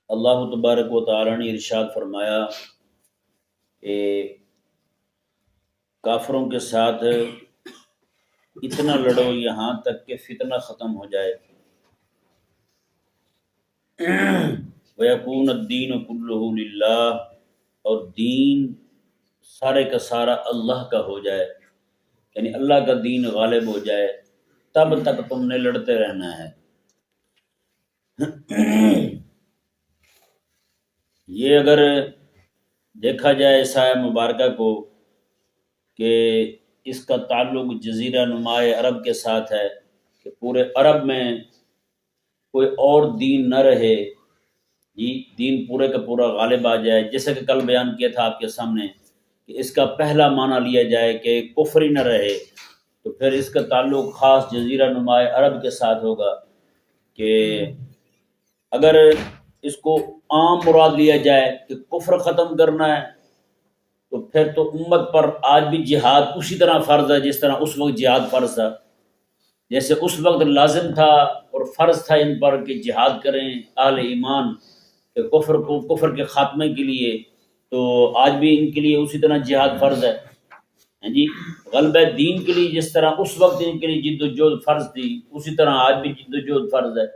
اللہ تبارک و تعالی نے ارشاد فرمایا کہ کافروں کے ساتھ اتنا لڑو یہاں تک کہ فتنہ ختم ہو جائے، وَيَكُونَ الدِّينُ كُلُّهُ لِلَّهِ، اور دین سارے کا سارا اللہ کا ہو جائے، یعنی اللہ کا دین غالب ہو جائے، تب تک تم نے لڑتے رہنا ہے۔ یہ اگر دیکھا جائے اس آیہ مبارکہ کو کہ اس کا تعلق جزیرہ نمائے عرب کے ساتھ ہے کہ پورے عرب میں کوئی اور دین نہ رہے، جی دین پورے کا پورا غالب آ جائے، جیسا کہ کل بیان کیا تھا آپ کے سامنے کہ اس کا پہلا معنی لیا جائے کہ کفر ہی نہ رہے، تو پھر اس کا تعلق خاص جزیرہ نمائے عرب کے ساتھ ہوگا کہ اگر اس کو عام مراد لیا جائے کہ کفر ختم کرنا ہے تو پھر تو امت پر آج بھی جہاد اسی طرح فرض ہے جس طرح اس وقت جہاد فرض تھا، جیسے اس وقت لازم تھا اور فرض تھا ان پر کہ جہاد کریں اہل ایمان کہ کفر کے خاتمے کے لیے، تو آج بھی ان کے لیے اسی طرح جہاد فرض ہے، ہاں جی، غلبہ دین کے لیے جس طرح اس وقت ان کے لیے جد و جہد فرض تھی اسی طرح آج بھی جد و جہد فرض ہے۔